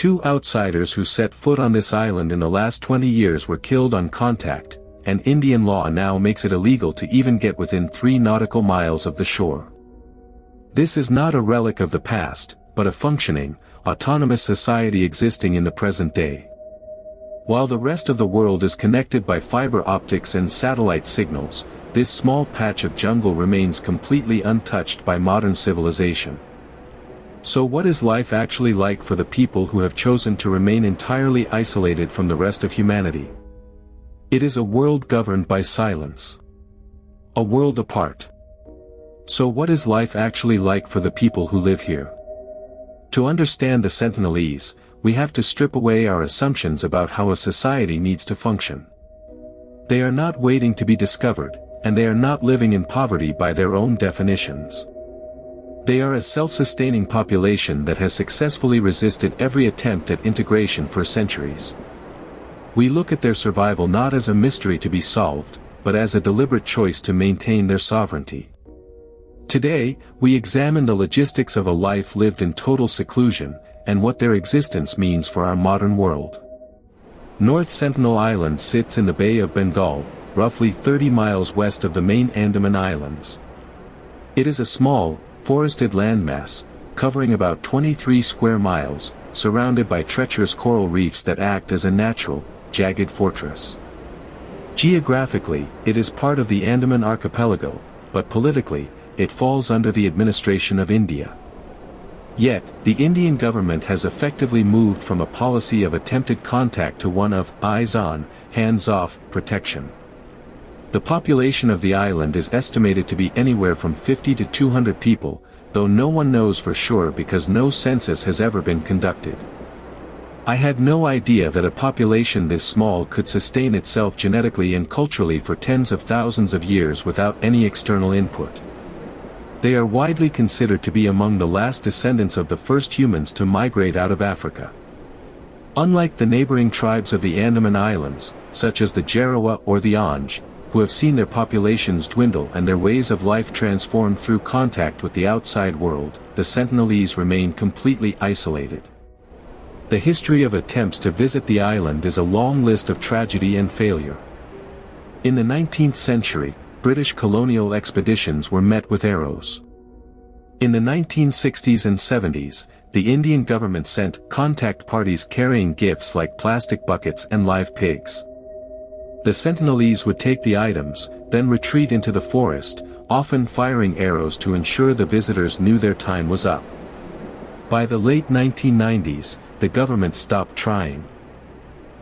2 outsiders who set foot on this island in the last 20 years were killed on contact, and Indian law now makes it illegal to even get within 3 nautical miles of the shore. This is not a relic of the past, but a functioning, autonomous society existing in the present day. While the rest of the world is connected by fiber optics and satellite signals, this small patch of jungle remains completely untouched by modern civilization. So what is life actually like for the people who have chosen to remain entirely isolated from the rest of humanity? It is a world governed by silence. A world apart. So what is life actually like for the people who live here? To understand the Sentinelese, we have to strip away our assumptions about how a society needs to function. They are not waiting to be discovered, and they are not living in poverty by their own definitions. They are a self-sustaining population that has successfully resisted every attempt at integration for centuries. We look at their survival not as a mystery to be solved, but as a deliberate choice to maintain their sovereignty. Today, we examine the logistics of a life lived in total seclusion, and what their existence means for our modern world. North Sentinel Island sits in the Bay of Bengal, roughly 30 miles west of the main Andaman Islands. It is a small, forested landmass, covering about 23 square miles, surrounded by treacherous coral reefs that act as a natural, jagged fortress. Geographically, it is part of the Andaman Archipelago, but politically, it falls under the administration of India. Yet, the Indian government has effectively moved from a policy of attempted contact to one of eyes-on, hands-off protection. The population of the island is estimated to be anywhere from 50 to 200 people, though no one knows for sure because no census has ever been conducted. I had no idea that a population this small could sustain itself genetically and culturally for tens of thousands of years without any external input. They are widely considered to be among the last descendants of the first humans to migrate out of Africa. Unlike the neighboring tribes of the Andaman Islands, such as the Jarawa or the Anj, who have seen their populations dwindle and their ways of life transformed through contact with the outside world, the Sentinelese remain completely isolated. The history of attempts to visit the island is a long list of tragedy and failure. In the 19th century, British colonial expeditions were met with arrows. In the 1960s and 70s, the Indian government sent contact parties carrying gifts like plastic buckets and live pigs. The Sentinelese would take the items, then retreat into the forest, often firing arrows to ensure the visitors knew their time was up. By the late 1990s, the government stopped trying.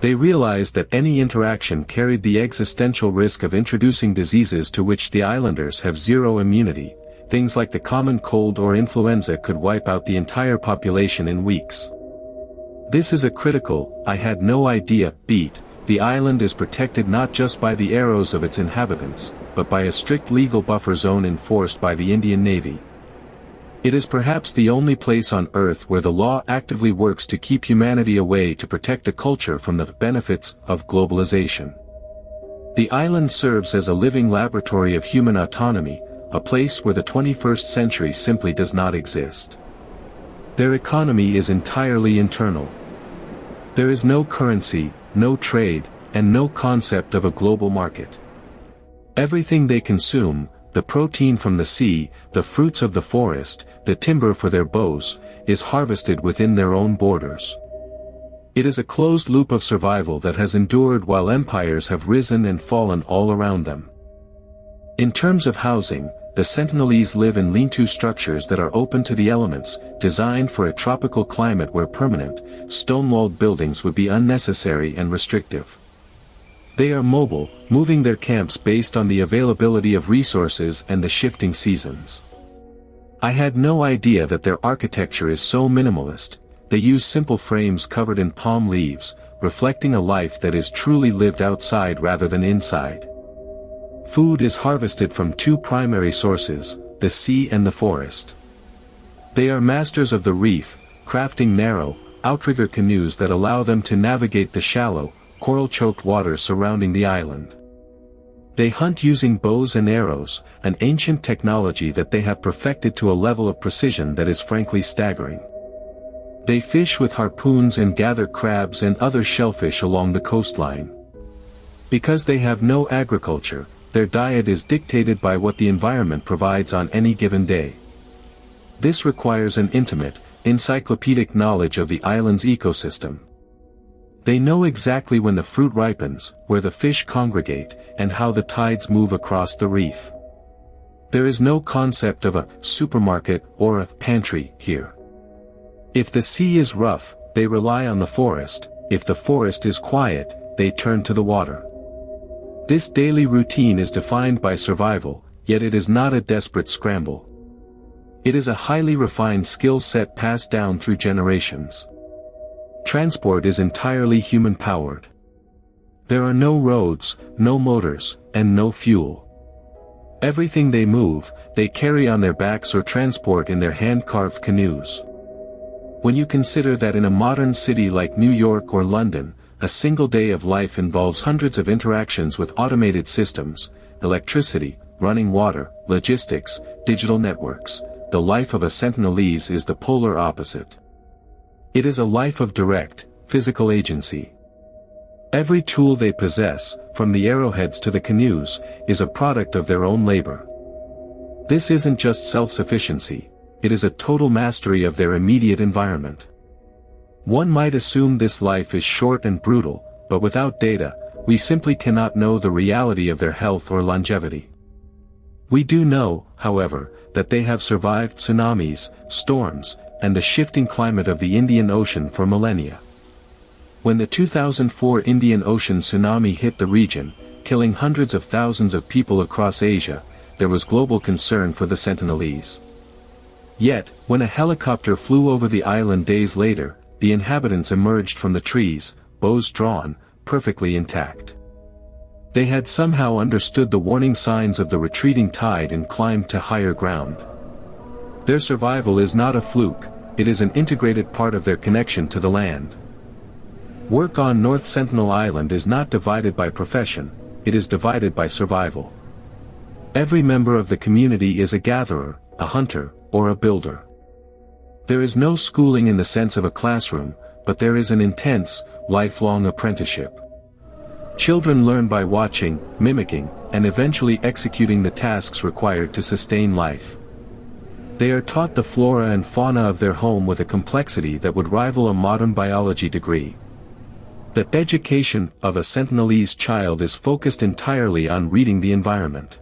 They realized that any interaction carried the existential risk of introducing diseases to which the islanders have zero immunity. Things like the common cold or influenza could wipe out the entire population in weeks. This is a critical, I had no idea, beat. The island is protected not just by the arrows of its inhabitants, but by a strict legal buffer zone enforced by the Indian Navy. It is perhaps the only place on Earth where the law actively works to keep humanity away to protect the culture from the benefits of globalization. The island serves as a living laboratory of human autonomy, a place where the 21st century simply does not exist. Their economy is entirely internal. There is no currency, no trade, and no concept of a global market. Everything they consume, the protein from the sea, the fruits of the forest, the timber for their bows, is harvested within their own borders. It is a closed loop of survival that has endured while empires have risen and fallen all around them. In terms of housing, the Sentinelese live in lean-to structures that are open to the elements, designed for a tropical climate where permanent, stone-walled buildings would be unnecessary and restrictive. They are mobile, moving their camps based on the availability of resources and the shifting seasons. I had no idea that their architecture is so minimalist. They use simple frames covered in palm leaves, reflecting a life that is truly lived outside rather than inside. Food is harvested from 2 primary sources, the sea and the forest. They are masters of the reef, crafting narrow, outrigger canoes that allow them to navigate the shallow, coral-choked waters surrounding the island. They hunt using bows and arrows, an ancient technology that they have perfected to a level of precision that is frankly staggering. They fish with harpoons and gather crabs and other shellfish along the coastline. Because they have no agriculture, their diet is dictated by what the environment provides on any given day. This requires an intimate, encyclopedic knowledge of the island's ecosystem. They know exactly when the fruit ripens, where the fish congregate, and how the tides move across the reef. There is no concept of a supermarket or a pantry here. If the sea is rough, they rely on the forest. If the forest is quiet, they turn to the water. This daily routine is defined by survival, yet it is not a desperate scramble. It is a highly refined skill set passed down through generations. Transport is entirely human-powered. There are no roads, no motors, and no fuel. Everything they move, they carry on their backs or transport in their hand-carved canoes. When you consider that in a modern city like New York or London, a single day of life involves hundreds of interactions with automated systems, electricity, running water, logistics, digital networks, the life of a Sentinelese is the polar opposite. It is a life of direct, physical agency. Every tool they possess, from the arrowheads to the canoes, is a product of their own labor. This isn't just self-sufficiency, it is a total mastery of their immediate environment. One might assume this life is short and brutal, but without data, we simply cannot know the reality of their health or longevity. We do know, however, that they have survived tsunamis, storms, and the shifting climate of the Indian Ocean for millennia. When the 2004 Indian Ocean tsunami hit the region, killing hundreds of thousands of people across Asia, there was global concern for the Sentinelese. Yet, when a helicopter flew over the island days later, the inhabitants emerged from the trees, bows drawn, perfectly intact. They had somehow understood the warning signs of the retreating tide and climbed to higher ground. Their survival is not a fluke, it is an integrated part of their connection to the land. Work on North Sentinel Island is not divided by profession, it is divided by survival. Every member of the community is a gatherer, a hunter, or a builder. There is no schooling in the sense of a classroom, but there is an intense, lifelong apprenticeship. Children learn by watching, mimicking, and eventually executing the tasks required to sustain life. They are taught the flora and fauna of their home with a complexity that would rival a modern biology degree. The education of a Sentinelese child is focused entirely on reading the environment.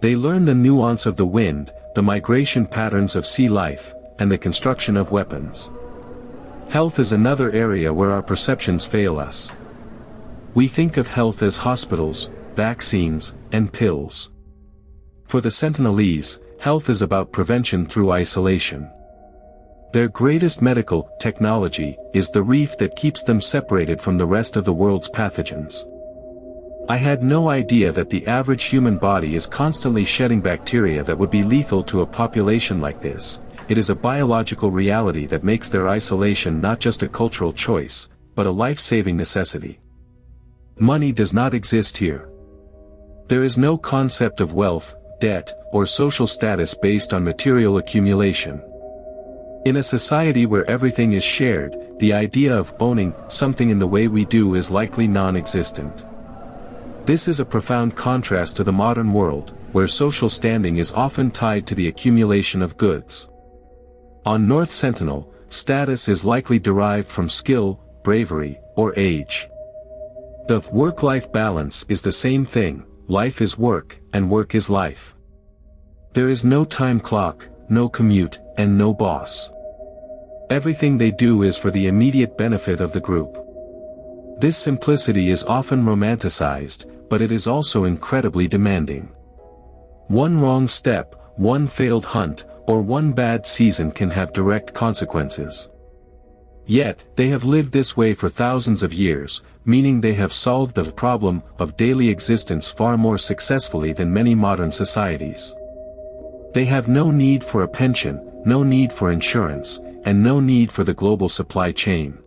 They learn the nuance of the wind, the migration patterns of sea life, and the construction of weapons. Health is another area where our perceptions fail us. We think of health as hospitals, vaccines, and pills. For the Sentinelese, health is about prevention through isolation. Their greatest medical technology is the reef that keeps them separated from the rest of the world's pathogens. I had no idea that the average human body is constantly shedding bacteria that would be lethal to a population like this. It is a biological reality that makes their isolation not just a cultural choice, but a life-saving necessity. Money does not exist here. There is no concept of wealth, debt, or social status based on material accumulation. In a society where everything is shared, the idea of owning something in the way we do is likely non-existent. This is a profound contrast to the modern world, where social standing is often tied to the accumulation of goods. On North Sentinel, status is likely derived from skill, bravery, or age. The work-life balance is the same thing, life is work, and work is life. There is no time clock, no commute, and no boss. Everything they do is for the immediate benefit of the group. This simplicity is often romanticized, but it is also incredibly demanding. One wrong step, one failed hunt, or one bad season can have direct consequences. Yet, they have lived this way for thousands of years, meaning they have solved the problem of daily existence far more successfully than many modern societies. They have no need for a pension, no need for insurance, and no need for the global supply chain.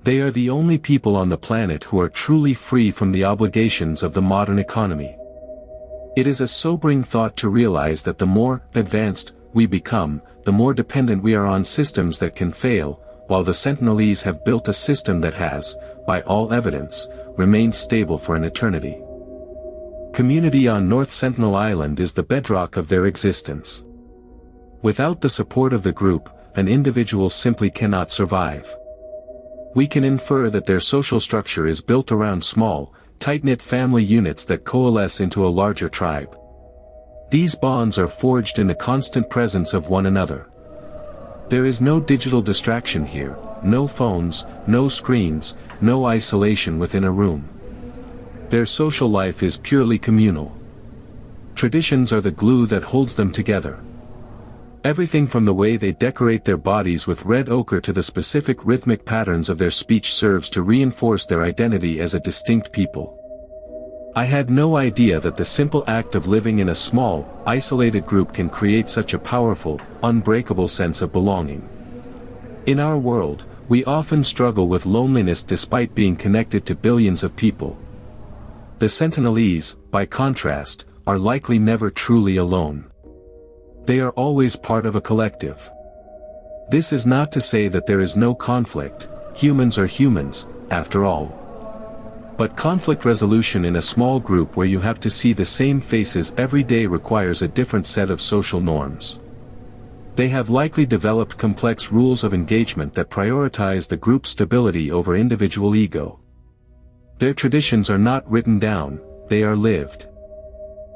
They are the only people on the planet who are truly free from the obligations of the modern economy. It is a sobering thought to realize that the more advanced we become, the more dependent we are on systems that can fail, while the Sentinelese have built a system that has, by all evidence, remained stable for an eternity. Community on North Sentinel Island is the bedrock of their existence. Without the support of the group, an individual simply cannot survive. We can infer that their social structure is built around small, tight-knit family units that coalesce into a larger tribe. These bonds are forged in the constant presence of one another. There is no digital distraction here, no phones, no screens, no isolation within a room. Their social life is purely communal. Traditions are the glue that holds them together. Everything from the way they decorate their bodies with red ochre to the specific rhythmic patterns of their speech serves to reinforce their identity as a distinct people. I had no idea that the simple act of living in a small, isolated group can create such a powerful, unbreakable sense of belonging. In our world, we often struggle with loneliness despite being connected to billions of people. The Sentinelese, by contrast, are likely never truly alone. They are always part of a collective. This is not to say that there is no conflict. Humans are humans, after all. But conflict resolution in a small group where you have to see the same faces every day requires a different set of social norms. They have likely developed complex rules of engagement that prioritize the group's stability over individual ego. Their traditions are not written down, they are lived.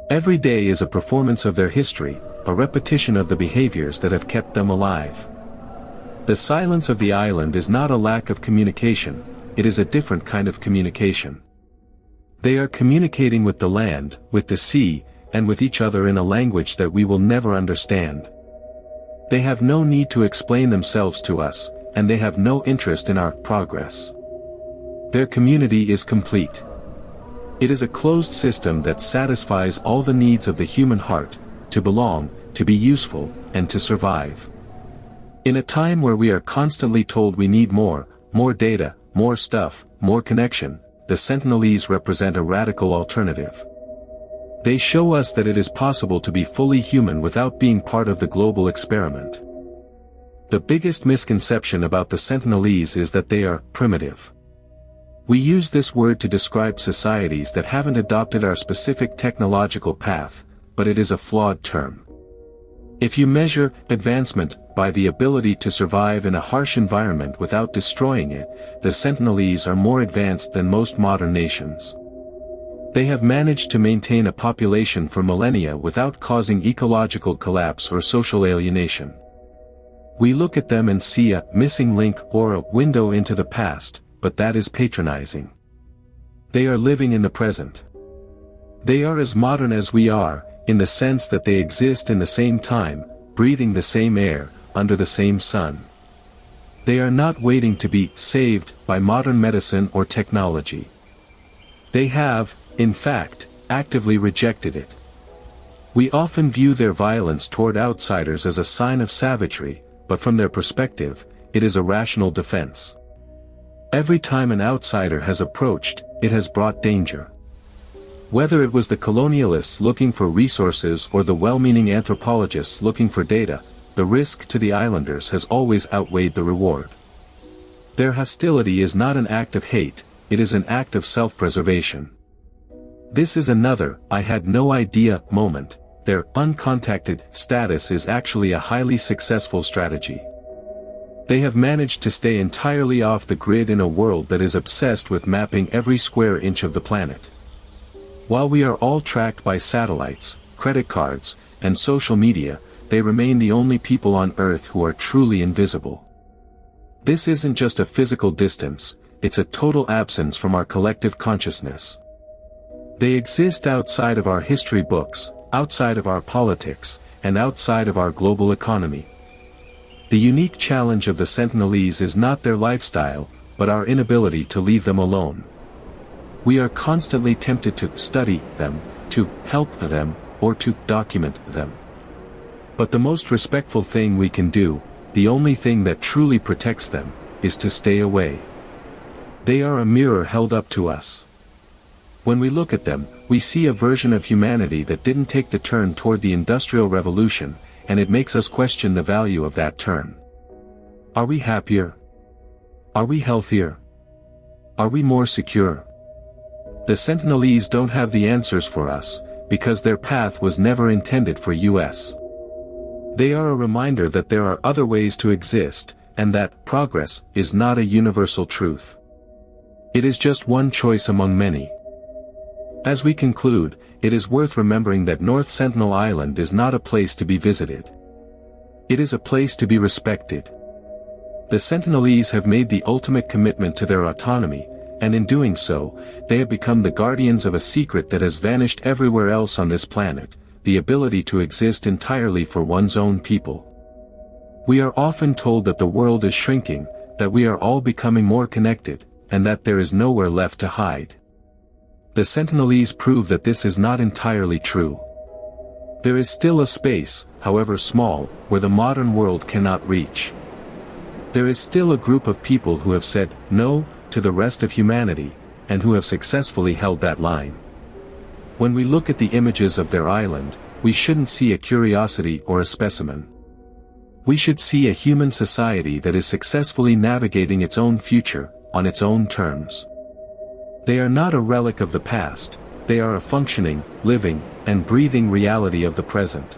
Every day is a performance of their history, a repetition of the behaviors that have kept them alive. The silence of the island is not a lack of communication, it is a different kind of communication. They are communicating with the land, with the sea, and with each other in a language that we will never understand. They have no need to explain themselves to us, and they have no interest in our progress. Their community is complete. It is a closed system that satisfies all the needs of the human heart, to belong, to be useful, and to survive. In a time where we are constantly told we need more data, more stuff, more connection, the Sentinelese represent a radical alternative. They show us that it is possible to be fully human without being part of the global experiment. The biggest misconception about the Sentinelese is that they are primitive. We use this word to describe societies that haven't adopted our specific technological path, but it is a flawed term. If you measure advancement by the ability to survive in a harsh environment without destroying it, the Sentinelese are more advanced than most modern nations. They have managed to maintain a population for millennia without causing ecological collapse or social alienation. We look at them and see a missing link or a window into the past, but that is patronizing. They are living in the present. They are as modern as we are, in the sense that they exist in the same time, breathing the same air, under the same sun. They are not waiting to be saved by modern medicine or technology. They have, in fact, actively rejected it. We often view their violence toward outsiders as a sign of savagery, but from their perspective, it is a rational defense. Every time an outsider has approached, it has brought danger. Whether it was the colonialists looking for resources or the well-meaning anthropologists looking for data, the risk to the islanders has always outweighed the reward. Their hostility is not an act of hate, it is an act of self-preservation. This is another "I had no idea" moment. Their uncontacted status is actually a highly successful strategy. They have managed to stay entirely off the grid in a world that is obsessed with mapping every square inch of the planet. While we are all tracked by satellites, credit cards, and social media, they remain the only people on Earth who are truly invisible. This isn't just a physical distance, it's a total absence from our collective consciousness. They exist outside of our history books, outside of our politics, and outside of our global economy. The unique challenge of the Sentinelese is not their lifestyle, but our inability to leave them alone. We are constantly tempted to study them, to help them, or to document them. But the most respectful thing we can do, the only thing that truly protects them, is to stay away. They are a mirror held up to us. When we look at them, we see a version of humanity that didn't take the turn toward the Industrial Revolution, and it makes us question the value of that turn. Are we happier? Are we healthier? Are we more secure? The Sentinelese don't have the answers for us, because their path was never intended for us. They are a reminder that there are other ways to exist, and that progress is not a universal truth. It is just one choice among many. As we conclude, it is worth remembering that North Sentinel Island is not a place to be visited. It is a place to be respected. The Sentinelese have made the ultimate commitment to their autonomy, and in doing so, they have become the guardians of a secret that has vanished everywhere else on this planet, the ability to exist entirely for one's own people. We are often told that the world is shrinking, that we are all becoming more connected, and that there is nowhere left to hide. The Sentinelese prove that this is not entirely true. There is still a space, however small, where the modern world cannot reach. There is still a group of people who have said no to the rest of humanity, and who have successfully held that line. When we look at the images of their island, we shouldn't see a curiosity or a specimen. We should see a human society that is successfully navigating its own future, on its own terms. They are not a relic of the past, they are a functioning, living, and breathing reality of the present.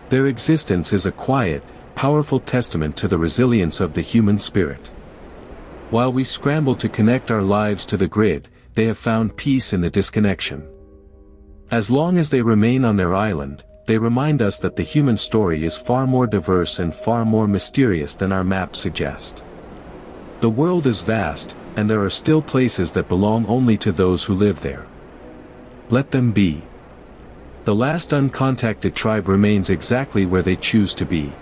Their existence is a quiet, powerful testament to the resilience of the human spirit. While we scramble to connect our lives to the grid, they have found peace in the disconnection. As long as they remain on their island, they remind us that the human story is far more diverse and far more mysterious than our maps suggest. The world is vast, and there are still places that belong only to those who live there. Let them be. The last uncontacted tribe remains exactly where they choose to be.